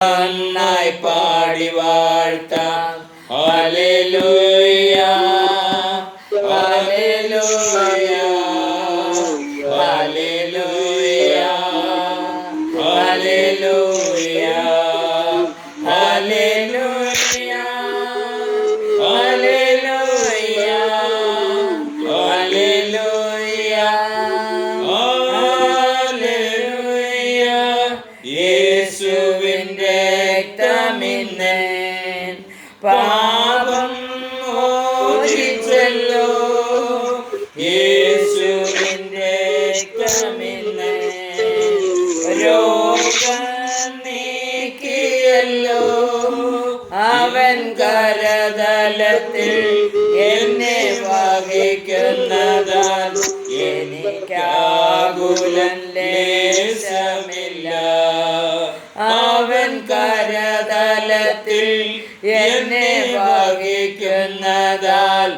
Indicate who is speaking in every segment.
Speaker 1: നന്നായി പാടി വാഴ്ത്താം. ഹല്ലേലൂയ ഹല്ലേലൂയ ഹല്ലേലൂയ ഹല്ലേലൂയ ഹല്ലേലൂയ ഹല്ലേലൂയ ഹല്ലേലൂയ ഹല്ലേലൂയ. യേശുവിൻ്റെ രക്തമിന്ന് പാപം മോചിച്ചല്ലോ. യേശുവിൻ്റെ രക്തമിന്ന് രോഗം നീക്കിയല്ലോ. അവൻ കരതലത്തിൽ എന്നെ വഹിക്കുന്നതാൽ എനിക്കാകുലം ലേശമില്ല. അവൻ കരതലത്തിൽ എന്നെ വഹിക്കുന്നതാൽ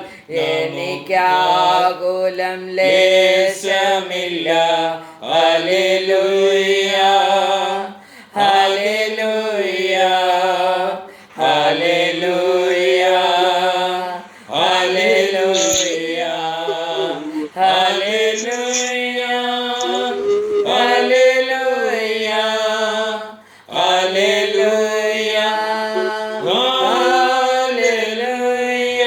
Speaker 1: എനിക്കാകുലം ലേശമില്ല. ഹല്ലേലൂയ ഹല്ലേലൂയ ഹല്ലേലൂയ ഹല്ലേലൂയ ഹല്ലേലൂയ ഹല്ലേലൂയ ഹല്ലേലൂയ ഹല്ലേലൂയ.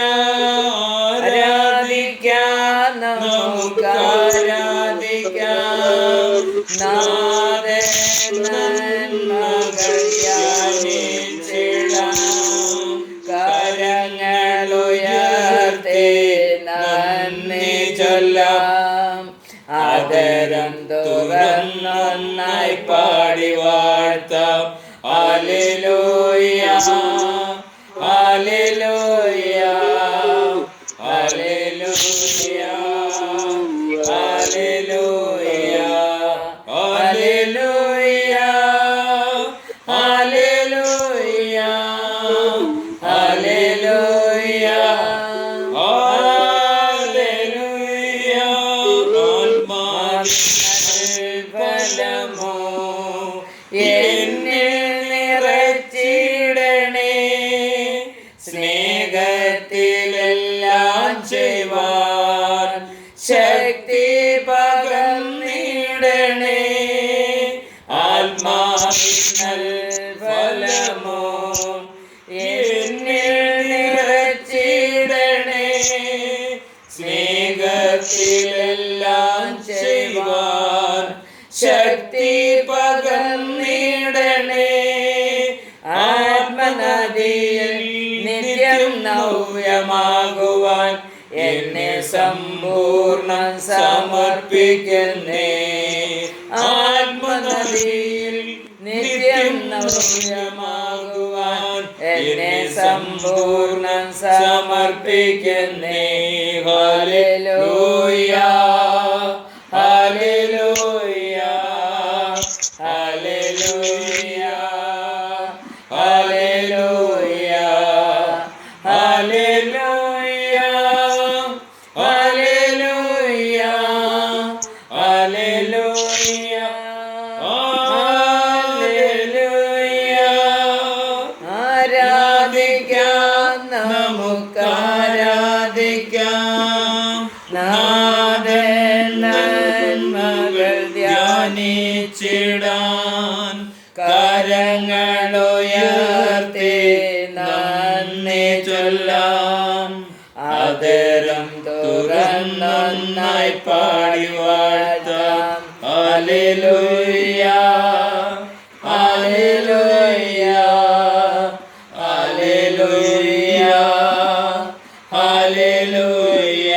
Speaker 1: ആരാധിക്കാം, നമുക്ക് ആരാധിക്കാം. നാഥൻ നന്മകൾ ധ്യാനിച്ചിടാം. കരങ്ങളുയർത്തി നന്ദി ചൊല്ലാം. ആദരം തുറന്നൊന്നായി പാടി വാഴ്ത്താം. ഹല്ലേലൂയ ഹല്ലേലൂയ ഹല്ലേലൂയ ഹല്ലേലൂയ ഹല്ലേലൂയ ഹല്ലേലൂയ ഹല്ലേലൂയ ഹല്ലേലൂയ. ബലമോ എന്നിൽ നിറച്ചിടണേ. സ്നേഹത്തിലെല്ലാം ചെയ്യുവാൻ ശക്തി പകർന്നിടണേ. ആത്മാവിനൽ ഫലമോ എന്നിൽ നിറച്ചിടണേ. സ്നേഹത്തിലെല്ലാം ചെയ്യുവാൻ ശക്തി പകർന്നിടണേ. ആത്മനദിയിൽ നിത്യം നവ്യമാകുവാൻ എന്നെ സമ്പൂർണ്ണം സമർപ്പിക്കുന്നേ. ആത്മനദിയിൽ നിത്യം നവ്യമാകുവാൻ എന്നെ സമ്പൂർണ്ണം സമർപ്പിക്കുന്നേ. ഹല്ലേലൂയ ഹല്ലേലൂയ ഹല്ലേലൂയ ഹല്ലേലൂയ ഹല്ലേലൂയ ഹല്ലേലൂയ ഹല്ലേലൂയ ഹല്ലേലൂയ. ആരാധിക്കാം, നമുക്ക് ആരാധിക്കാം. നാഥൻ നന്മകൾ ധ്യാനിച്ചിടാൻ കരങ്ങളുയർത്തി നന്ദി ചൊല്ലാം. ആദരം തുറന്നൊന്നായി പാടി വാഴ്ത്താം. ഹല്ലേലൂയ ഹല്ലേലൂയ ഹല്ലേലൂയ ഹല്ലേലൂയ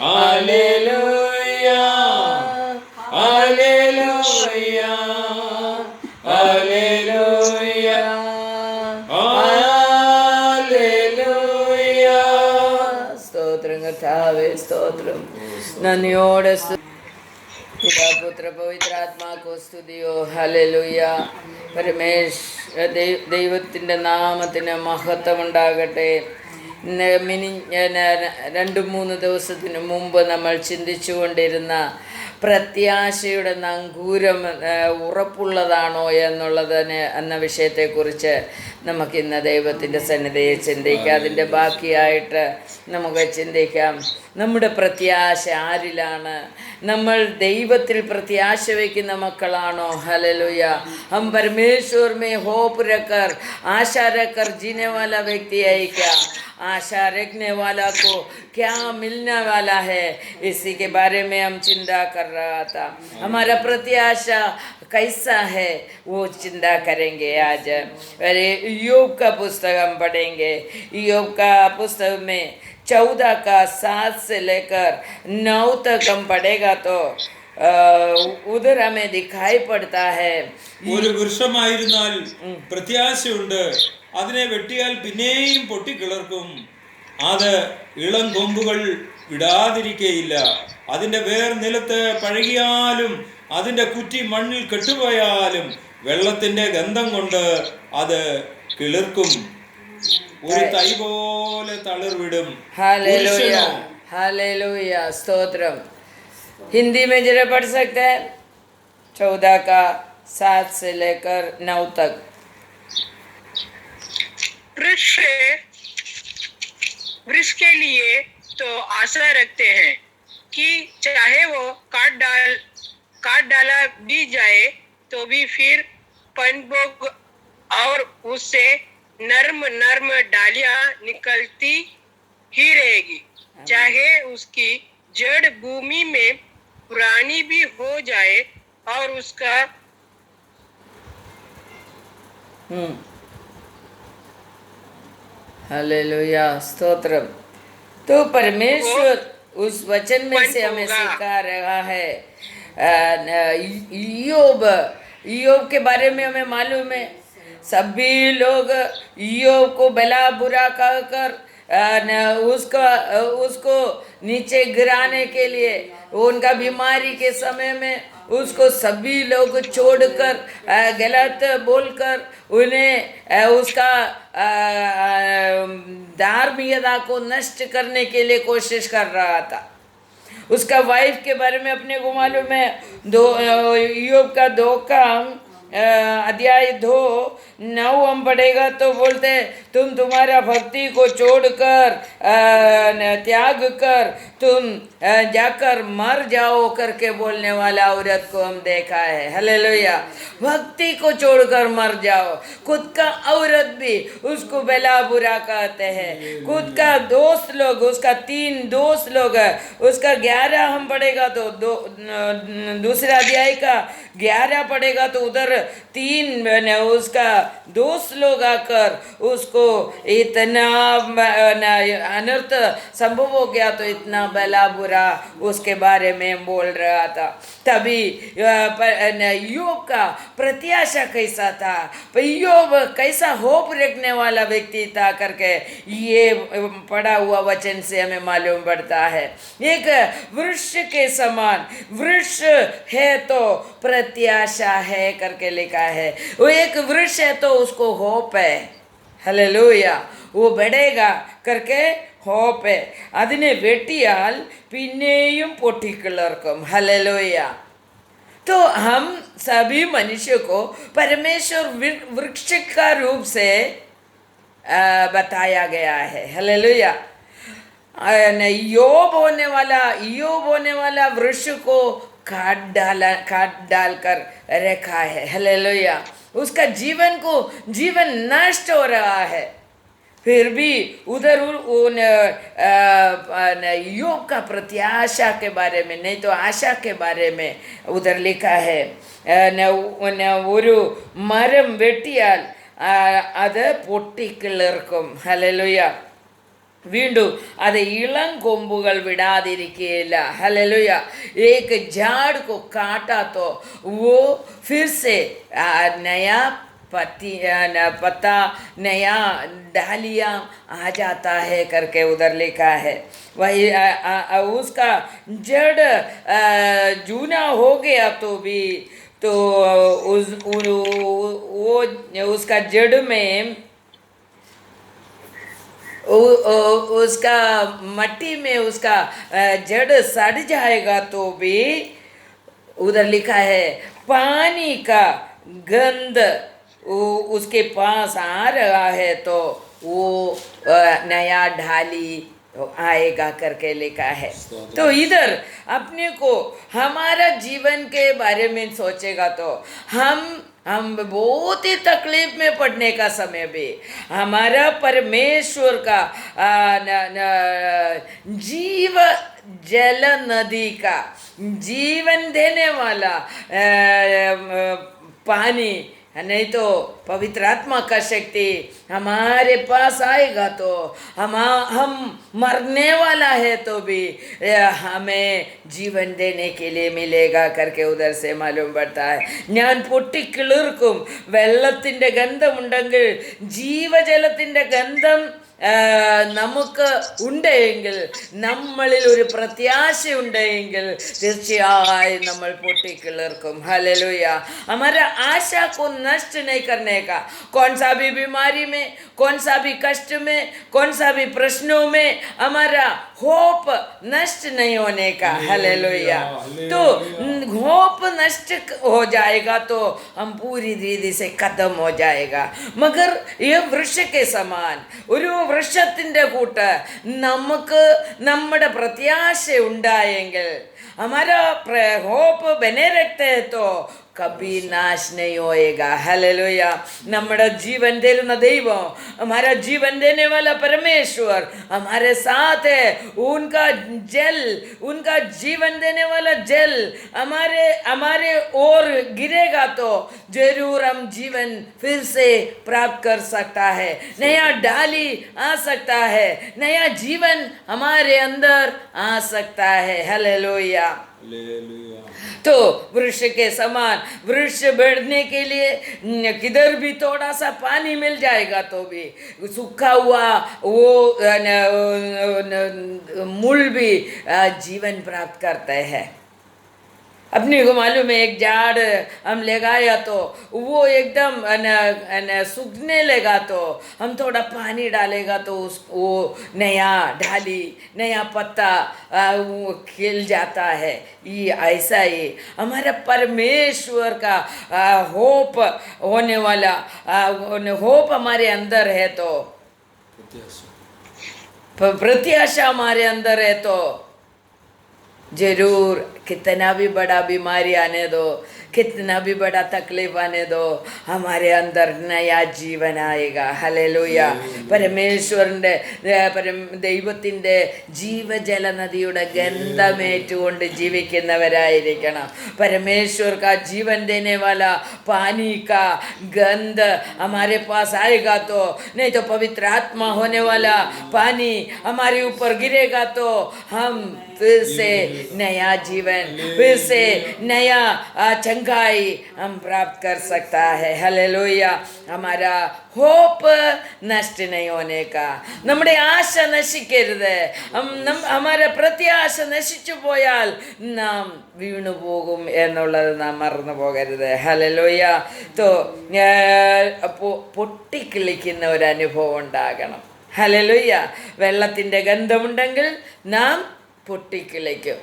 Speaker 1: ഹല്ലേലൂയ ഹല്ലേലൂയ ഹല്ലേലൂയ ഹല്ലേലൂയ. സ്തോത്രം കർത്താവേ, സ്തോത്രം. നന്ദിയോടെ പിതാ പുത്ര പവിത്രാത്മാക്കോ സ്തുതിയോ. ഹല്ലേലൂയ. ദൈവത്തിൻ്റെ നാമത്തിന് മഹത്വമുണ്ടാകട്ടെ. 2-3 ദിവസത്തിന് മുമ്പ് നമ്മൾ ചിന്തിച്ചു കൊണ്ടിരുന്ന പ്രത്യാശയുടെ നങ്കൂരം ഉറപ്പുള്ളതാണോ എന്ന വിഷയത്തെക്കുറിച്ച് നമുക്കിന്ന് ദൈവത്തിൻ്റെ സന്നിധിയിൽ ചിന്തിക്കാം. അതിൻ്റെ ബാക്കിയായിട്ട് നമുക്ക് ചിന്തിക്കാം, നമ്മുടെ പ്രത്യാശ ആരിലാണ്? നമ്മൾ ദൈവത്തിൽ പ്രത്യാശ വയ്ക്കുന്ന മക്കളാണോ? ഹല്ലേലൂയ. हम परमेश्वर में होप रखकर आशा रखकर जीने वाला व्यक्ति है क्या? आशा रखने वाला को क्या मिलने वाला है, इसी के बारे में हम चिंता कर रहा था. हमारा प्रत्याशा कैसा है वो चिंता करेंगे आज. अरे योग का पुस्तक हम पढ़ेंगे. योग का पुस्तक में 14 का 7 से लेकर 9 तक हम पढ़ेगा तो उधर हमें दिखाई पड़ता है.
Speaker 2: ഒരു വൃക്ഷമായിരുന്നാൽ പ്രത്യാശയുണ്ട്, അതിനെ വെട്ടിയാൽ പിന്നെയും പൊട്ടിക്കിളർക്കും, അത് ഇളം കൊമ്പുകൾ വിടാതിരിക്കയില്ല, അതിന്റെ വേർ നിലത്ത് പഴകിയാലും അതിന്റെ കുറ്റി മണ്ണിൽ കെട്ടുപോയാലും വെള്ളത്തിന്റെ ഗന്ധം കൊണ്ട് അത് കിളിർക്കും, ഒരു തൈ പോലെ തളിർവിടും.
Speaker 1: हालेलुया, हालेलुया, स्तोत्रम. हिंदी में जरा पढ़ सकते हैं 14 का 7 से लेकर 9 तक.
Speaker 3: वृक्ष के लिए तो आशा रखते हैं कि चाहे वो काट डाला भी जाए तो भी फिर पनपोग और उससे नर्म नर्म डालियां निकलती ही रहेगी, चाहे उसकी जड़ भूमि में पुरानी भी हो जाए और उसका
Speaker 1: हालेलुया, स्तोत्रम. तो परमेश्वर उस वचन में से हमें सिखा रहा है. ईयोब के बारे में हमें मालूम है, सभी लोग ईयोब को भला बुरा कहकर उसको नीचे गिराने के लिए, उनका बीमारी के समय में उसको सभी लोग छोड़कर गलत बोलकर उन्हें उसका धार्मिकता को नष्ट करने के लिए कोशिश कर रहा था. उसका वाइफ के बारे में अपने को मालूम है. ईयोब का 2 का अध्याय 2:9 हम पढ़ेगा तो बोलते हैं, तुम तुम्हारा भक्ति को छोड़कर त्याग कर तुम जाकर मर जाओ करके बोलने वाला औरत को हम देखा है. हालेलुया. भक्ति को छोड़कर मर जाओ. खुद का औरत भी उसको भला बुरा कहते हैं. खुद का दोस्त लोग, उसका 3 दोस्त लोग, उसका 11 हम पढ़ेगा तो दूसरा अध्याय का 11 पढ़ेगा तो उधर 3 उसका दोस्त लोग आकर उसको इतना अनर्थ संभव हो गया तो इतना भला बुरा उसके बारे में बोल रहा था. तभी ईयोब का प्रत्याशा कैसा था, ईयोब कैसा होप रखने वाला व्यक्ति था करके ये पढ़ा हुआ वचन से हमें मालूम पड़ता है. एक वृक्ष के समान वृक्ष है तो प्रत्याशा है करके लिखा है. वो एक वृक्ष है तो उसको होप है. हालेलुया. वो बढ़ेगा करके होप है. അതിനെ വെട്ടിയാൽ പിന്നെയും പൊട്ടിക്കിളർക്കും. हालेलुया. तो हम सभी मनुष्य को परमेश्वर वृक्ष का रूप से बताया गया है. हालेलुया. ईयोब होने वाला वृक्ष को काट डालकर रखा है. हालेलुया. उसका जीवन नष्ट हो रहा है, फिर भी उधर ईयोब का प्रत्याशा के बारे में नहीं तो आशा के बारे में उधर लिखा है. ഒരു മരം വെട്ടിയാൽ അത് പൊട്ടിക്കിളർക്കും. ഹല്ലേലൂയ. വീണ്ടും അത് ഇളം കൊമ്പുകൾ വിടാതിരിക്കുകയില്ല. हालेलुया. एक झाड़ को काटा तो वो फिर से नया पत्ता नया डालियाँ आ जाता है करके उधर लिखा है. वही उसका जड़ जूना हो गया तो भी तो वो उसका जड़ में उसका मट्टी में उसका जड़ सड़ जाएगा तो भी उधर लिखा है पानी का गंध उसके पास आ रहा है तो वो नया ढाली आएगा करके लिखा है। तो इधर अपने को हमारा जीवन के बारे में सोचेगा तो हम बहुत ही तकलीफ में पड़ने का समय भी हमारा परमेश्वर का जीव जल नदी का जीवन देने वाला पानी, नहीं तो पवित्र आत्मा का शक्ति हमारे पास आएगा तो हम मरने वाला है तो भी हमें जीवन देने के लिए मिलेगा करके उधर से मालूम पड़ता है। ഞാൻ പൊട്ടിക്കിളിർക്കും വെള്ളത്തിൻ്റെ ഗന്ധമുണ്ടെങ്കിൽ ജീവജലത്തിൻ്റെ ഗന്ധം നമുക്ക് ഉണ്ടെങ്കിൽ നമ്മളിൽ ഒരു പ്രത്യാശ ഉണ്ടെങ്കിൽ തീർച്ചയായും നമ്മൾ പൊട്ടിക്കിളിർക്കും। हालेलुया। हमारा आशा को नष्ट नहीं करने का, कौन सा भी बीमारी में, कौन सा भी कष्ट में, कौन सा भी प्रश्नों में हमारा होप नष्ट नहीं होने का। हालेलुया। तो होप नष्ट हो जाएगा तो हम पूरी रीति से खत्म हो जाएगा। मगर ये वृक्ष के समान ഒരു വൃക്ഷത്തിൻ്റെ കൂട്ട് നമുക്ക് നമ്മുടെ പ്രത്യാശ ഉണ്ടായെങ്കിൽ हमारा होप बने रखते हैं तो कभी नाश नहीं होएगा। हालेलुया। हमारा जीवन देने दैवम, हमारा जीवन देने वाला परमेश्वर हमारे साथ है। उनका जल, उनका जीवन देने वाला जल हमारे ओर गिरेगा तो जरूर हम जीवन फिर से प्राप्त कर सकता है, नया डाली आ सकता है, नया जीवन हमारे अंदर आ सकता है। हालेलुया। तो वृक्ष के समान वृक्ष बढ़ने के लिए किधर भी थोड़ा सा पानी मिल जाएगा तो भी सूखा हुआ वो मूल भी जीवन प्राप्त करते हैं। अपने को मालूम है एक झाड़ हम लगाया तो वो एकदम सूखने लगा तो हम थोड़ा पानी डालेगा तो वो नया ढाली नया पत्ता खिल जाता है। ये ऐसा ही हमारा परमेश्वर का होप होने वाला होप हमारे अंदर है तो प्रत्याशा हमारे अंदर है तो जरूर कितना भी बड़ा बीमारी आने दो, कितना भी बड़ा तकलीफ आने दो, हमारे अंदर नया जीवन आएगा। ഹല്ലേലൂയ. പരമേശ്വരൻ്റെ ദൈവത്തിൻ്റെ ജീവജല നദിയുടെ ഗന്ധമേറ്റുകൊണ്ട് ജീവിക്കുന്നവരായിരിക്കണം। परमेश्वर का जीवन देने वाला पानी का गंध हमारे पास आएगा तो, नहीं तो पवित्र आत्मा होने वाला पानी हमारे ऊपर गिरेगा तो हम फिर से नया जीवन, फिर से नया चंगाई हम प्राप्त कर सकता है। हालेलुया। हमारा होप नष्ट नहीं होने का, നമ്മുടെ ആശ നശിക്കരുത്। हमारे പ്രത്യാശ നശിച്ചു പോയാൽ നാം വീണു പോകും എന്നുള്ളത് നാം മറന്നു പോകരുത്। ഹല്ലേലൂയ. तो പൊട്ടിക്കിളിക്കുന്ന ഒരു അനുഭവം ഉണ്ടാകണം। ഹല്ലേലൂയ. വെള്ളത്തിൻ്റെ ഗന്ധമുണ്ടെങ്കിൽ നാം പൊട്ടിക്കിളിക്കും.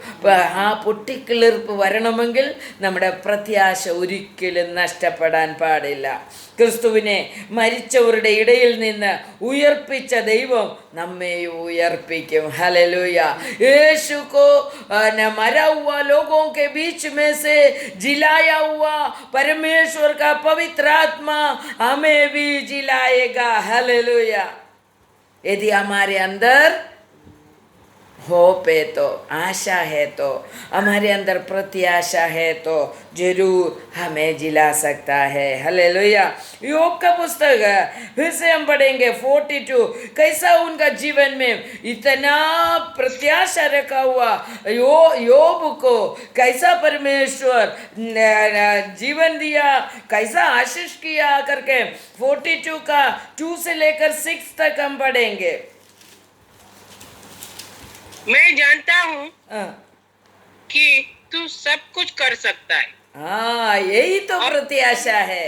Speaker 1: ആ പൊട്ടിക്കിളിർപ്പ് വരണമെങ്കിൽ നമ്മുടെ പ്രത്യാശ ഒരിക്കലും നഷ്ടപ്പെടാൻ പാടില്ല। ക്രിസ്തുവിനെ മരിച്ചവരുടെ ഇടയിൽ നിന്ന് ഉയർപ്പിച്ച ദൈവം നമ്മെ ഉയർപ്പിക്കും। हालेलुया। यीशु को मरा हुआ लोगों के बीच में से जिलाया हुआ परमेश्वर का पवित्र आत्मा हमें भी जिलाएगा। हालेलुया। यदि हमारे अंदर होप है तो, आशा है तो, हमारे अंदर प्रत्याशा है तो जरूर हमें जिला सकता है। हालेलुया। योग का पुस्तक फिर से हम पढ़ेंगे 42। कैसा उनका जीवन में इतना प्रत्याशा रखा हुआ योग को कैसा परमेश्वर जीवन दिया, कैसा आशीष किया करके 42 का 2 से लेकर 6 तक हम पढ़ेंगे।
Speaker 3: मैं जानता हूँ कि तू सब कुछ कर सकता है।
Speaker 1: हाँ, यही तो प्रत्याशा है,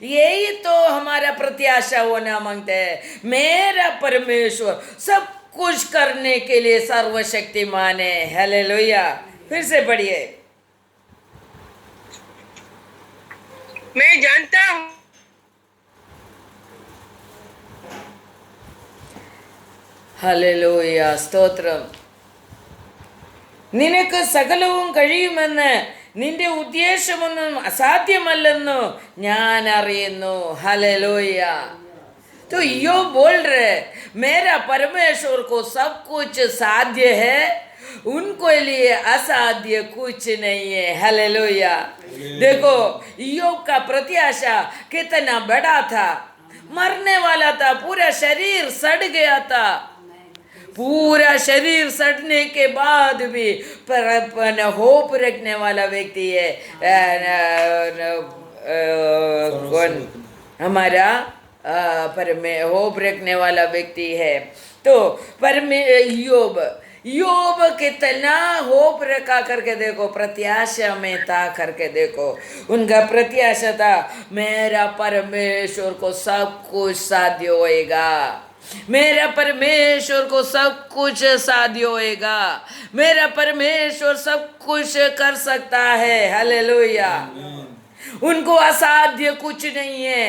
Speaker 1: यही तो हमारा प्रत्याशा होना मांगते हैं। मेरा परमेश्वर सब कुछ करने के लिए सर्वशक्तिमान है। हालेलुया। फिर से पढ़िए।
Speaker 3: मैं जानता हूँ
Speaker 1: ഹല്ലേലൂയ സ്തോത്രം. നിനക്ക് സകലവും കഴിയുമെന്ന്, നിന്റെ ഉദ്ദേശമൊന്നും അസാധ്യമല്ലെന്നു ഞാൻ അറിയുന്നു. ഹല്ലേലൂയ. तो यो बोल रहे मेरा परमेश्वर को सब कुछ साध्य है, उनको लिए असाध्य कुछ नहीं है. हालेलुया. देखो योग का प्रत्याशा कितना बड़ा था. मरने वाला था, पूरा शरीर सड़ गया था. पूरा शरीर सड़ने के बाद भी होप रखने वाला व्यक्ति है. कौन? हमारा होप रखने वाला व्यक्ति है. तो योब कितना होप रखा करके देखो, प्रत्याशा में था करके देखो. उनका प्रत्याशा था मेरा परमेश्वर को सब कुछ साध्य होएगा, मेरा परमेश्वर को सब कुछ साध्य होएगा, मेरा परमेश्वर सब कुछ कर सकता है. हालेलुया. उनको असाध्य कुछ नहीं है.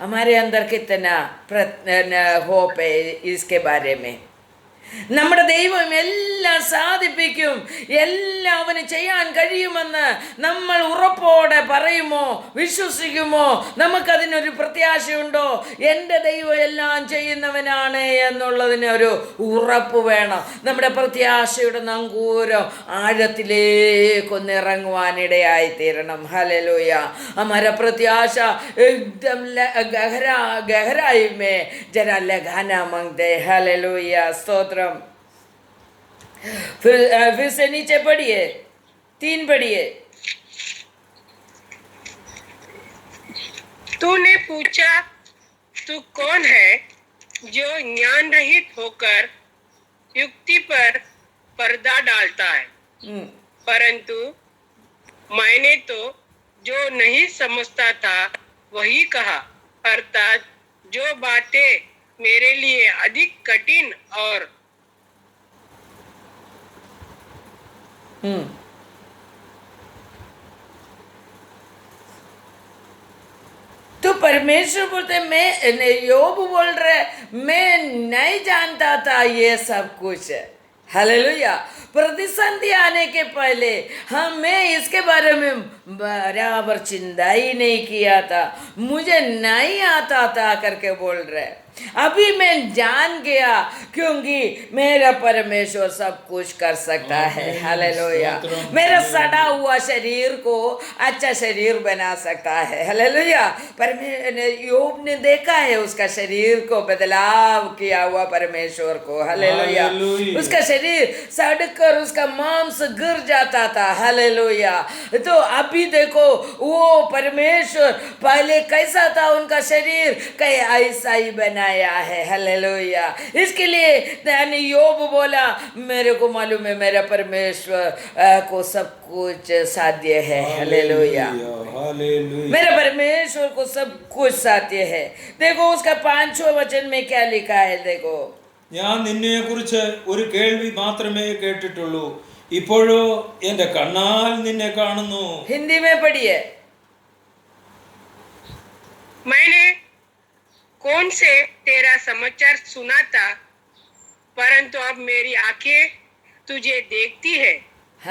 Speaker 1: हमारे अंदर कितना होप है इसके बारे में. നമ്മുടെ ദൈവം എല്ലാം സാധിപ്പിക്കും, എല്ലാം അവന് ചെയ്യാൻ കഴിയുമെന്ന് നമ്മൾ ഉറപ്പോടെ പറയുമോ, വിശ്വസിക്കുമോ? നമുക്കതിനൊരു പ്രത്യാശയുണ്ടോ? എൻ്റെ ദൈവം എല്ലാം ചെയ്യുന്നവനാണ് എന്നുള്ളതിനൊരു ഉറപ്പ് വേണം. നമ്മുടെ പ്രത്യാശയുടെ നങ്കൂരം ആഴത്തിലേക്കൊന്നിറങ്ങുവാനിടയായി തീരണം. ഹല്ലേലൂയ. हमारा प्रत्याशा एकदम गहराई में जरा लगाना मांगते. हालेलुया. स्तोत्र. फिर से नीचे पढ़िए, 3 पढ़िए.
Speaker 3: तूने पूछा तू कौन है जो ज्ञान रहित होकर युक्ति पर पर्दा डालता है, परंतु मैंने तो जो नहीं समझता था वही कहा, अर्थात जो बातें मेरे लिए अधिक कठिन और
Speaker 1: तो परमेश्वर बोलते, मैं योब बोल रहे मैं नहीं जानता था ये सब कुछ. हालेलुया. प्रतिसंधि आने के पहले मैं इसके बारे में बराबर चिंता ही नहीं किया था, मुझे नहीं आता था करके बोल रहे. अभी मैं जान गया क्योंकि मेरा परमेश्वर सब कुछ कर सकता है. हालेलुया. मेरा सड़ा हुआ शरीर को अच्छा शरीर बना सकता है. हालेलुया. योब ने देखा है उसका शरीर को बदलाव किया हुआ परमेश्वर को. हालेलुया. उसका शरीर सड़कर उसका मांस गिर जाता था. हालेलुया. तो अभी देखो वो परमेश्वर पहले कैसा था, उनका शरीर कई ऐसा ही बना है. हालेलुया. इसके लिए योब बोला मेरे को मालूम है मेरा परमेश्वर को सब कुछ साध्य है. हालेलुया. मेरे परमेश्वर को सब कुछ साध्य है. देखो उसका 5वां वचन में क्या लिखा है. देखो,
Speaker 2: ഞാൻ നിന്നെ കുറിച്ച് ഒരു കേൾവി മാത്രമേ കേട്ടിട്ടുള്ളൂ, ഇപ്പോഴോ എന്റെ കണ്ണാൽ നിന്നെ കാണുന്നു.
Speaker 1: हिंदी में पढ़िए.
Speaker 3: मैंने कौन से तेरा समाचार सुना था, परंतु अब मेरी आंखें तुझे देखती है,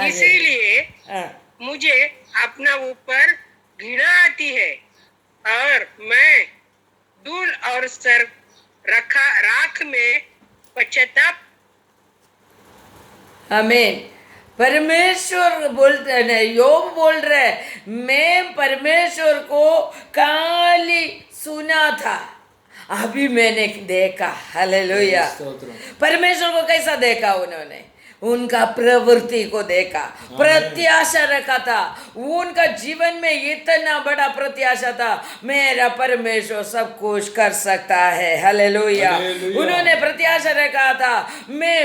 Speaker 3: इसीलिए मुझे अपना ऊपर घृणा आती है और मैं धूल और सर राख में पश्चाताप.
Speaker 1: आमीन. परमेश्वर बोलते हैं, योब बोल रहे मैं परमेश्वर को काली सुना था, अभी मैंने देखा. हालेलुया. परमेश्वर को कैसा देखा उन्होंने? उनका प्रवृत्ति को देखा, प्रत्याशा रखा था. उनका जीवन में इतना बड़ा प्रत्याशा था, मेरा परमेश्वर सब कुछ कर सकता है. हालेलुया. उन्होंने प्रत्याशा रखा था मैं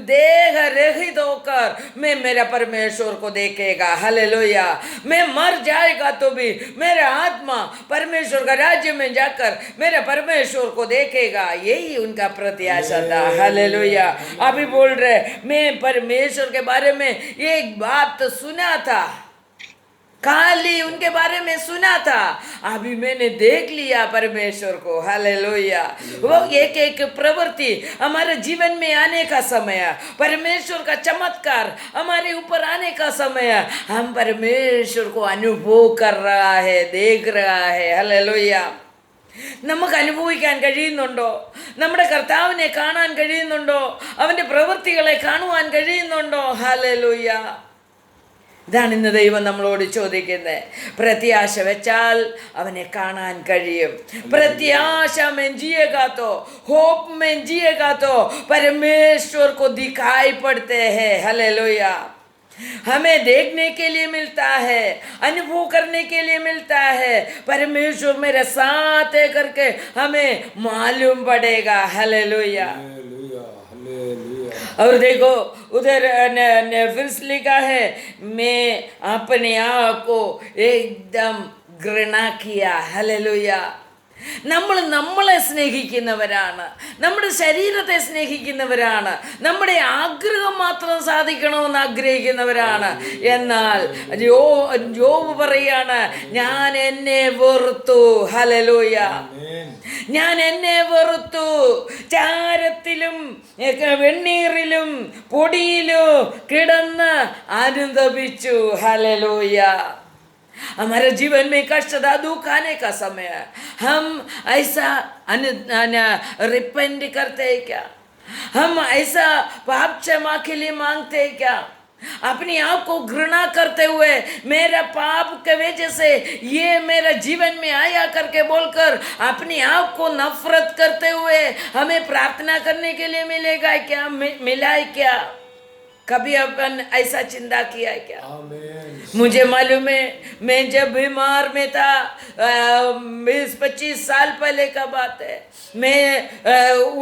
Speaker 1: देह रहित होकर मैं मेरा परमेश्वर को देखेगा. हालेलुया. मैं मर जाएगा तो भी मेरा आत्मा परमेश्वर का राज्य में जाकर मेरा परमेश्वर को देखेगा. यही उनका प्रत्याशा था. हालेलुया. अभी बोल रहे मैं परमेश्वर के बारे में एक बात सुना था. खाली उनके बारे में सुना था, अभी मैंने देख लिया परमेश्वर को। हालेलुया। वो एक एक प्रवृत्ति हमारे जीवन में आने का समय है, परमेश्वर का चमत्कार हमारे ऊपर आने का समय है। हम परमेश्वर को अनुभव कर रहा है, देख रहा है। हालेलुया। നമുക്ക് അനുഭവിക്കാൻ കഴിയുന്നുണ്ടോ? നമ്മുടെ കർത്താവിനെ കാണാൻ കഴിയുന്നുണ്ടോ? അവൻ്റെ പ്രവൃത്തികളെ കാണുവാൻ കഴിയുന്നുണ്ടോ? ഹല്ലേലൂയ. ഇതാണ് ഇന്ന് ദൈവം നമ്മളോട് ചോദിക്കുന്നത്. പ്രത്യാശ വെച്ചാൽ അവനെ കാണാൻ കഴിയും. പ്രത്യാശ में जिएगा तो, होप में जिएगा तो परमेश्वर को दिखाई पड़ते हैं। हालेलुया। हमें देखने के लिए मिलता है, अनुभव करने के लिए मिलता है। परमेश्वर मेरे साथ है करके हमें मालूम पड़ेगा। हालेलुया।
Speaker 2: Hallelujah, hallelujah.
Speaker 1: और देखो उधर फिर से लिखा है, मैं अपने आप को एकदम घृणा किया। हालेलुया. നമ്മൾ നമ്മളെ സ്നേഹിക്കുന്നവരാണ്, നമ്മുടെ ശരീരത്തെ സ്നേഹിക്കുന്നവരാണ്, നമ്മുടെ ആഗ്രഹം മാത്രം സാധിക്കണമെന്ന് ആഗ്രഹിക്കുന്നവരാണ്. എന്നാൽ യോബ് പറയാണ്, ഞാൻ എന്നെ വെറുത്തു. ഹല്ലേലൂയ. ഞാൻ എന്നെ വെറുത്തു, ചാരത്തിലും വെണ്ണീറിലും പൊടിയിലും കിടന്ന് അനുതപിച്ചു. ഹല്ലേലൂയ. हमारे जीवन में कष्टदा दुख आने का समय है, हम ऐसा रिपेंट करते हैं क्या? हम ऐसा पाप क्षमा के लिए मांगते हैं क्या? अपने आप को घृणा करते हुए, मेरा पाप के वजह से ये मेरा जीवन में आया करके बोलकर अपने आप को नफरत करते हुए हमें प्रार्थना करने के लिए मिलेगा क्या? मिला है क्या? कभी अपन ऐसा चिंता किया है क्या? मुझे मालूम है, मैं जब बीमार में था, 20-25 साल पहले का बात है, मैं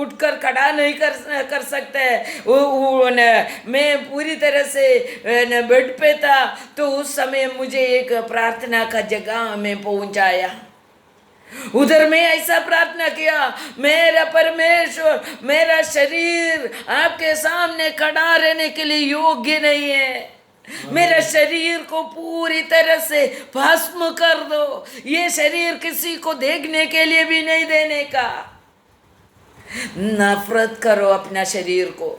Speaker 1: उठकर खड़ा नहीं कर सकते, मैं पूरी तरह से बेड पे था। तो उस समय मुझे एक प्रार्थना का जगह में पहुंचाया। उधर मैं ऐसा प्रार्थना किया, मेरा परमेश्वर, मेरा शरीर आपके सामने खड़ा रहने के लिए योग्य नहीं है, मेरा शरीर को पूरी तरह से भस्म कर दो, ये शरीर किसी को देखने के लिए भी नहीं देने का। नफरत करो अपना शरीर को,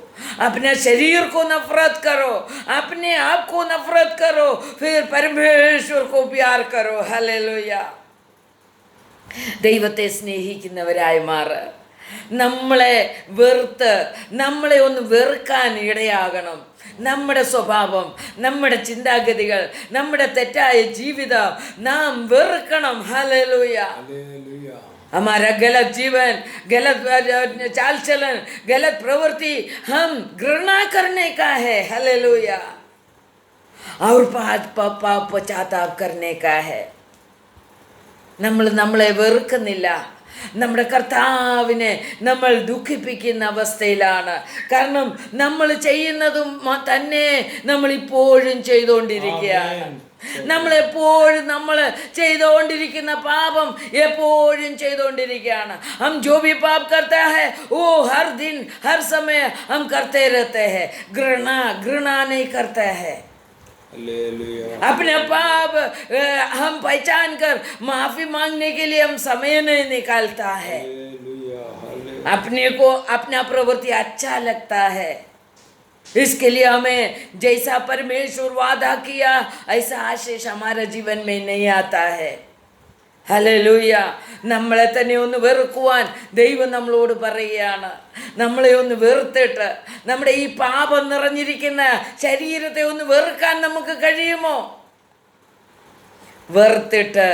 Speaker 1: अपना शरीर को नफरत करो, अपने आप को नफरत करो, फिर परमेश्वर को प्यार करो। हालेलुया. ദൈവത്തെ സ്നേഹിക്കുന്നവരായി മാറുക. നമ്മളെ വെറുത്ത്, നമ്മളെ ഒന്ന് വെറുക്കാൻ ഇടയാകണം. നമ്മുടെ സ്വഭാവം, നമ്മുടെ ചിന്താഗതികൾ, നമ്മുടെ തെറ്റായ ജീവിതം നാം വെറുക്കണം. ഹല്ലേലൂയ. हमारा गलत जीवन, गलत चाल चलन, गलत प्रवृत्ति हम घृणा करने का है। हालेलुया. और पश्चाताप करने का है. നമ്മളെ വെറുക്കുന്നില്ല, നമ്മുടെ കർത്താവിനെ നമ്മൾ ദുഃഖിപ്പിക്കുന്ന അവസ്ഥയിലാണ്. കാരണം നമ്മൾ ചെയ്യുന്നതും തന്നെ നമ്മളിപ്പോഴും ചെയ്തുകൊണ്ടിരിക്കുകയാണ്. നമ്മളെപ്പോഴും നമ്മൾ ചെയ്തുകൊണ്ടിരിക്കുന്ന പാപം എപ്പോഴും ചെയ്തുകൊണ്ടിരിക്കുകയാണ്. हम जो भी पाप करता है वो हर दिन हर समय हम करते रहते हैं. घृणा नहीं करता है. अपने पाप हम पहचान कर माफी मांगने के लिए हम समय नहीं निकालता है. अपने को अपना प्रवृत्ति अच्छा लगता है, इसके लिए हमें जैसा परमेश्वर वादा किया ऐसा आशीष हमारे जीवन में नहीं आता है. ഹല്ലേലൂയ. നമ്മളെ തന്നെ ഒന്ന് വെറുക്കുവാൻ ദൈവം നമ്മളോട് പറയുകയാണ്. നമ്മളെ ഒന്ന് വെറുത്തിട്ട് നമ്മുടെ ഈ പാപം നിറഞ്ഞിരിക്കുന്ന ശരീരത്തെ ഒന്ന് വെറുക്കാൻ നമുക്ക് കഴിയുമോ? വെറുത്തിട്ട്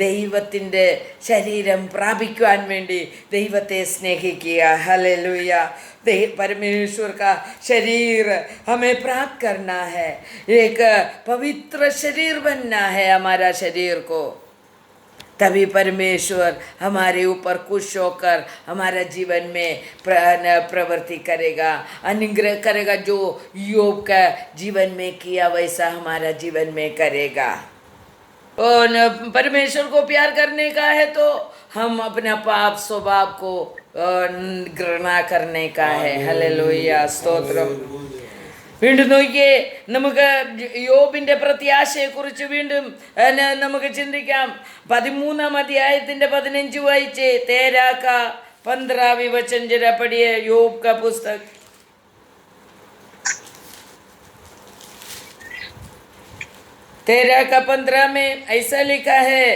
Speaker 1: ദൈവത്തിൻ്റെ ശരീരം പ്രാപിക്കുവാൻ വേണ്ടി ദൈവത്തെ സ്നേഹിക്കുക. ഹല്ലേലൂയ. परमेश्वर का शरीर हमें प्राप्त करना है, एक पवित्र शरीर बनना है हमारा शरीर को. तभी परमेश्वर हमारे ऊपर खुश होकर हमारा जीवन में प्रवृत्ति करेगा, अनुग्रह करेगा. जो योग का जीवन में किया वैसा हमारा जीवन में करेगा. और परमेश्वर को प्यार करने का है तो हम अपना पाप स्वभाव को घृणा करने का है. हालेलुया. स्तोत्रम. വീണ്ടും നോക്കിയേ, നമുക്ക് യോബിന്റെ പ്രത്യാശയെക്കുറിച്ച് വീണ്ടും നമുക്ക് ചിന്തിക്കാം. 13-ാം അധ്യായത്തിന്റെ 15 വായിച്ചേ. तेरा का 15वीं वचन जरा पढ़िए, योग का पुस्तक. तेरा का 15 में ऐसा लिखा है,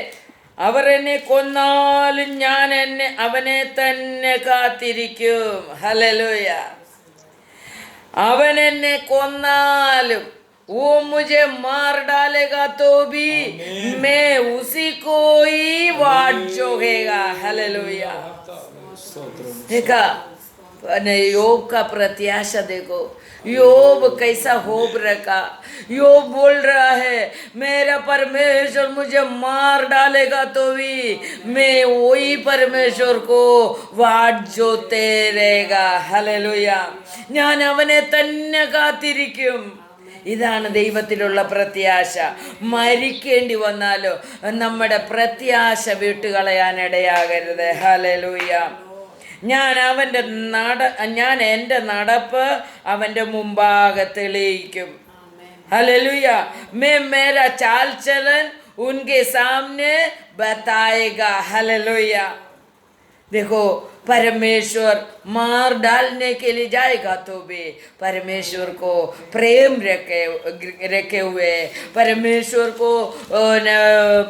Speaker 1: അവർ എന്നെ കൊന്നാലും ഞാൻ അവനെ തന്നെ കാത്തിരിക്കും. ഹല്ലേലൂയ. അവൻ എന്നെ കൊന്നാലും, वो मुझे मार डालेगा तो भी मैं उसी को ही वाट जोगेगा. हालेलुया. देखा योग का प्रत्याशा देखो, योग कैसा होप रखा. योग बोल रहा है, मेरा परमेश्वर मुझे मार डालेगा तो भी मैं वही परमेश्वर को वाट जोते रहेगा. हालेलुया. ഞാൻ അവനെ തന്നെ കാത്തിരിക്കും. ഇതാണ് ദൈവത്തിലുള്ള പ്രത്യാശ. മരിക്കേണ്ടി വന്നാലോ നമ്മുടെ പ്രത്യാശ വിട്ടുകളയാനിടയാകരുത്. ഹല്ലേലൂയ. ഞാൻ എൻ്റെ നടപ്പ് അവൻ്റെ മുമ്പാകെ തെളിയിക്കും. ഹല്ലേലൂയ. मैं मेरा चाल चलन उनके सामने बताएगा. हल्लेलुया. देखो, परमेश्वर मार डालने के लिए जाएगा तो भी परमेश्वर को प्रेम रखे हुए, परमेश्वर को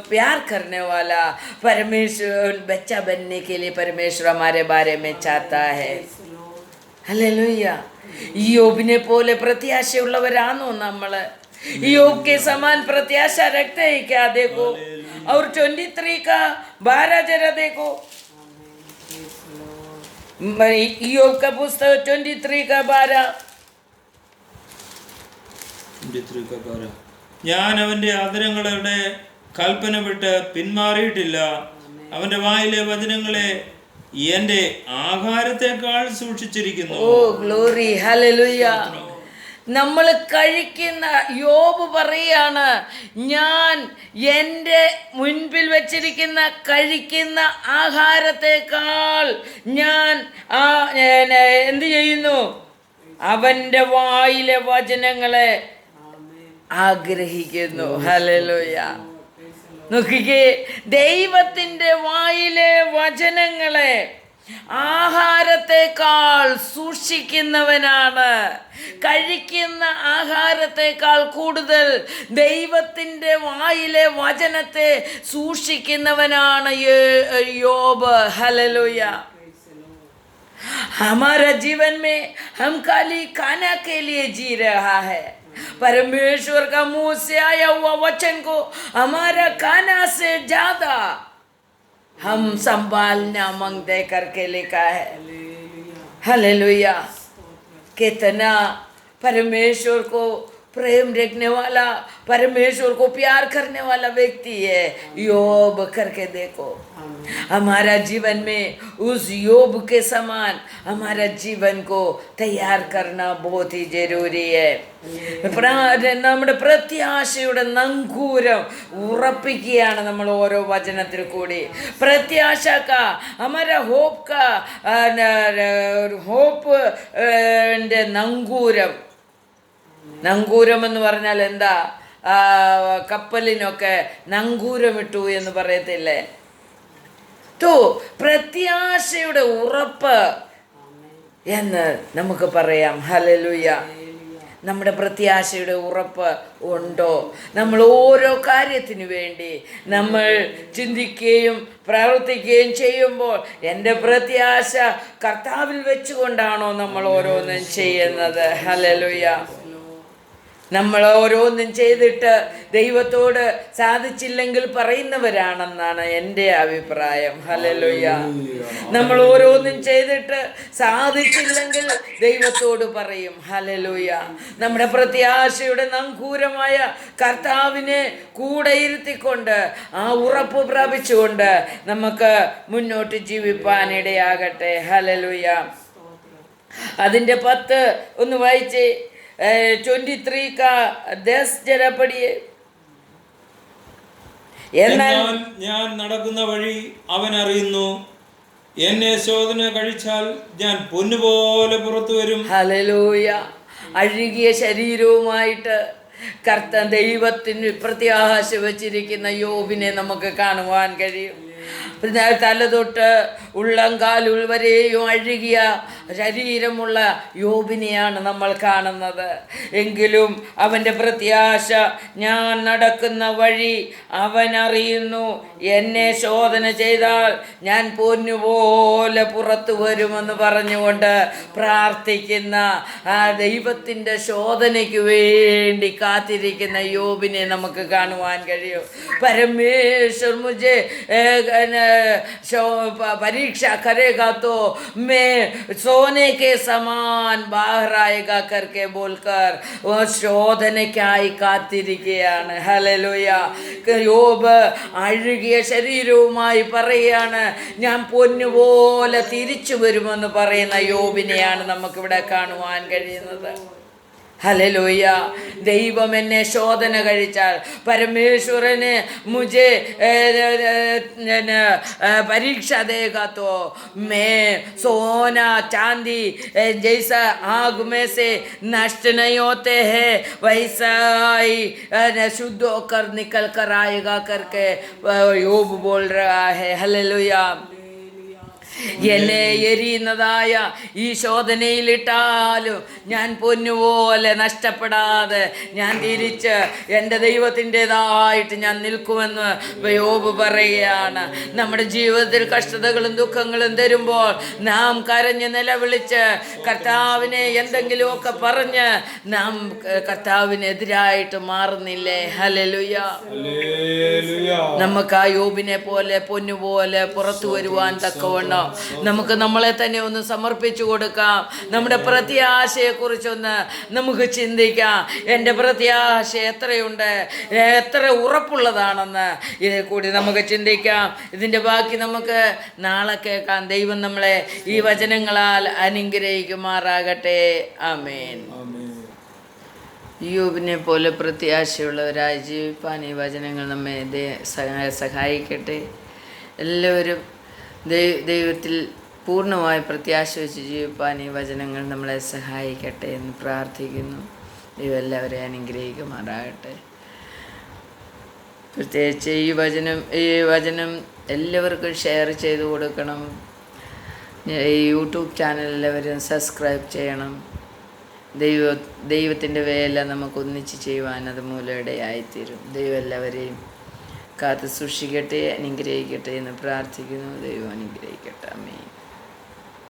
Speaker 1: प्यार करने वाला, परमेश्वर बच्चा बनने के लिए परमेश्वर हमारे बारे में चाहता है. ഹല്ലേലൂയ. യോബിനെ പോലെ പ്രത്യാശയുള്ളവരാണോ നമ്മള്? योग के समान प्रत्याशा रखते हैं क्या? देखो, और 23 का 12 जरा देखो. योग का पुस्तक 23 का 12.
Speaker 2: ഞാൻ അവന്റെ ആദരങ്ങളുടെ കൽപ്പന വിട്ട് പിന്മാറിയിട്ടില്ല. അവന്റെ വായിലെ വചനങ്ങളെ എന്റെ ആഹാരത്തെക്കാൾ സൂക്ഷിച്ചിരിക്കുന്നു.
Speaker 1: Oh glory. ഹല്ലേലൂയ. നമ്മൾ കഴിക്കുന്ന, യോബ് പറയാണ്, ഞാൻ എൻ്റെ മുൻപിൽ വെച്ചിരിക്കുന്ന കഴിക്കുന്ന ആഹാരത്തെക്കാൾ ഞാൻ എന്ത് ചെയ്യുന്നു? അവൻ്റെ വായിലെ വചനങ്ങളെ ആഗ്രഹിക്കുന്നു. ഹല്ലേലൂയ. നോക്കിക്കേ, ദൈവത്തിൻ്റെ വായിലെ വചനങ്ങളെ ആഹാരത്തെക്കാൾ സൂക്ഷിക്കുന്നവനാണ്. കഴിക്കുന്ന ആഹാരത്തെക്കാൾ കൂടുതൽ ദൈവത്തിൻ്റെ വായിലെ വചനത്തെ സൂക്ഷിക്കുന്നവനാണ് യോബ്. ഹല്ലേലൂയ. हमारा जीवन में हम खाली खाना के लिए जी रहा है. परमेश्वर का मुंह से आया हुआ वचन को हमारा खाना से ज्यादा हम संभालना मांगते करके लिखा है. हालेलुया. कितना परमेश्वर को प्रेम रखने वाला, परमेश्वर को प्यार करने वाला व्यक्ति है योग. करके देखो, हमारा जीवन में उस योग के समान हमारा जीवन को तैयार करना बहुत ही जरूरी है. നമ്മുടെ പ്രത്യാശയുടെ നങ്കൂരം ഉറപ്പിക്കുകയാണ് നമ്മൾ ഓരോ വചനത്തിൽ കൂടി. പ്രത്യാശ കാ हमारा होप का होप നങ്കൂരം. നങ്കൂരം എന്ന് പറഞ്ഞാൽ എന്താ? കപ്പലിനൊക്കെ നങ്കൂരമിട്ടു എന്ന് പറയത്തില്ലേ? തോ പ്രത്യാശയുടെ ഉറപ്പ് എന്ന് നമുക്ക് പറയാം. ഹല്ലേലൂയ. നമ്മുടെ പ്രത്യാശയുടെ ഉറപ്പ് ഉണ്ടോ? നമ്മൾ ഓരോ കാര്യത്തിനു വേണ്ടി നമ്മൾ ചിന്തിക്കുകയും പ്രവർത്തിക്കുകയും ചെയ്യുമ്പോൾ എൻ്റെ പ്രത്യാശ കർത്താവിൽ വെച്ചുകൊണ്ടാണോ നമ്മൾ ഓരോന്നും ചെയ്യുന്നത്? ഹല്ലേലൂയ. നമ്മൾ ഓരോന്നും ചെയ്തിട്ട് ദൈവത്തോട് സാധിച്ചില്ലെങ്കിൽ പറയുന്നവരാണെന്നാണ് എൻ്റെ അഭിപ്രായം. ഹല്ലേലൂയ. നമ്മൾ ഓരോന്നും ചെയ്തിട്ട് സാധിച്ചില്ലെങ്കിൽ ദൈവത്തോട് പറയും. ഹല്ലേലൂയ. നമ്മുടെ പ്രത്യാശയുടെ നങ്കൂരമായ കർത്താവിനെ കൂടെ ഇരുത്തിക്കൊണ്ട് ആ ഉറപ്പ് പ്രാപിച്ചുകൊണ്ട് നമുക്ക് മുന്നോട്ട് ജീവിപ്പാനിടയാകട്ടെ. ഹല്ലേലൂയ. അതിൻ്റെ 10 ഒന്ന് വായിച്ചേ. 23 का 10 जरा पढ़िए.
Speaker 2: എന്നാൽ ഞാൻ നടക്കുന്ന വഴി അവൻ അറിയുന്നു. എന്നെ ശോധന കഴിച്ചാൽ ഞാൻ പൊന്നുപോലെ പുറത്തു വരും.
Speaker 1: ഹല്ലേലൂയ. അഴുകിയ ശരീരവുമായിട്ട് ദൈവത്തിന് പ്രത്യാശ വച്ചിരിക്കുന്ന യോബിനെ നമുക്ക് കാണുവാൻ കഴിയും. തല തൊട്ട് ഉള്ളംകാൽ വരെയും അഴുകിയ ശരീരമുള്ള യോബിനെയാണ് നമ്മൾ കാണുന്നത്. എങ്കിലും അവൻ്റെ പ്രത്യാശ, ഞാൻ നടക്കുന്ന വഴി അവൻ അറിയുന്നു, എന്നെ ശോധന ചെയ്താൽ ഞാൻ പൊന്നുപോലെ പുറത്തു വരുമെന്ന് പറഞ്ഞുകൊണ്ട് പ്രാർത്ഥിക്കുന്ന ആ ദൈവത്തിൻ്റെ ശോധനയ്ക്ക് വേണ്ടി കാത്തിരിക്കുന്ന യോബിനെ നമുക്ക് കാണുവാൻ കഴിയും. പരമേശ്വർ മുझे परीक्षा करेगा तो मैं सोने के समान बाहर आएगा करके बोलकर वो ശോധനയ്ക്കായി കാത്തിരിക്കുകയാണ്. ഹല്ലേലൂയ. യോബ് അഴുകിയ ശരീരവുമായി പറയാണ്, ഞാൻ പൊന്നുപോലെ തിരിച്ചു വരുമെന്ന് പറയുന്ന യോബിനെയാണ് നമുക്കിവിടെ കാണുവാൻ കഴിയുന്നത്. ഹല്ലേലൂയ. ദൈവം എന്നെ ശോധന കഴിച്ചാൽ, പരമേശ്വരന് മുझे परीक्षा देगा तो मैं सोना चांदी जैसा आग में से नष्ट नहीं होते हैं वैसा ही शुद्ध होकर निकल कर आएगा करके യോബ് बोल रहा है. ഹല്ലേലൂയ. എന്നെ എരിയുന്നതായ ഈ ശോധനയിലിട്ടാലും ഞാൻ പൊന്നുപോലെ നഷ്ടപ്പെടാതെ ഞാൻ തിരിച്ച് എൻ്റെ ദൈവത്തിൻ്റെതായിട്ട് ഞാൻ നിൽക്കുമെന്ന് യോബ് പറയുകയാണ്. നമ്മുടെ ജീവിതത്തിൽ കഷ്ടതകളും ദുഃഖങ്ങളും തരുമ്പോൾ നാം കരഞ്ഞ് നിലവിളിച്ച് കർത്താവിനെ എന്തെങ്കിലുമൊക്കെ പറഞ്ഞ് നാം കർത്താവിനെതിരായിട്ട് മാറുന്നില്ലേ? ഹല്ലേലൂയ. നമുക്ക് ആ യോബിനെ പോലെ പൊന്നുപോലെ പുറത്തു വരുവാൻ തക്കവണ്ണം നമുക്ക് നമ്മളെ തന്നെ ഒന്ന് സമർപ്പിച്ചു കൊടുക്കാം. നമ്മുടെ പ്രത്യാശയെക്കുറിച്ചൊന്ന് നമുക്ക് ചിന്തിക്കാം. എൻ്റെ പ്രത്യാശ എത്രയുണ്ട്, എത്ര ഉറപ്പുള്ളതാണെന്ന് ഇതിൽ കൂടി നമുക്ക് ചിന്തിക്കാം. ഇതിൻ്റെ ബാക്കി നമുക്ക് നാളെ കേൾക്കാം. ദൈവം നമ്മളെ ഈ വചനങ്ങളാൽ അനുഗ്രഹിക്കുമാറാകട്ടെ. ആമേൻ. യോബിനെ പോലെ പ്രത്യാശയുള്ളവരായി ജീവിപ്പാൻ ഈ വചനങ്ങൾ നമ്മെ സഹായിക്കട്ടെ. എല്ലാവരും ദൈവത്തിൽ പൂർണ്ണമായി പ്രത്യാശ വെച്ച് ജീവിപ്പാൻ ഈ വചനങ്ങൾ നമ്മളെ സഹായിക്കട്ടെ എന്ന് പ്രാർത്ഥിക്കുന്നു. ദൈവം എല്ലാവരെയും അനുഗ്രഹിക്കുമാറാകട്ടെ. പ്രത്യേകിച്ച് ഈ വചനം എല്ലാവർക്കും ഷെയർ ചെയ്ത് കൊടുക്കണം. ഈ യൂട്യൂബ് ചാനൽ എല്ലാവരും സബ്സ്ക്രൈബ് ചെയ്യണം. ദൈവത്തിൻ്റെ വേല നമുക്ക് ഒന്നിച്ച് ചെയ്യുവാൻ അത് മൂലം ഇടയായിത്തീരും. ദൈവം എല്ലാവരെയും കാത്ത് സൂക്ഷിക്കട്ടെ, അനുഗ്രഹിക്കട്ടെ എന്ന് പ്രാർത്ഥിക്കുന്നു. ദൈവം അനുഗ്രഹിക്കട്ടെ. ആമേൻ.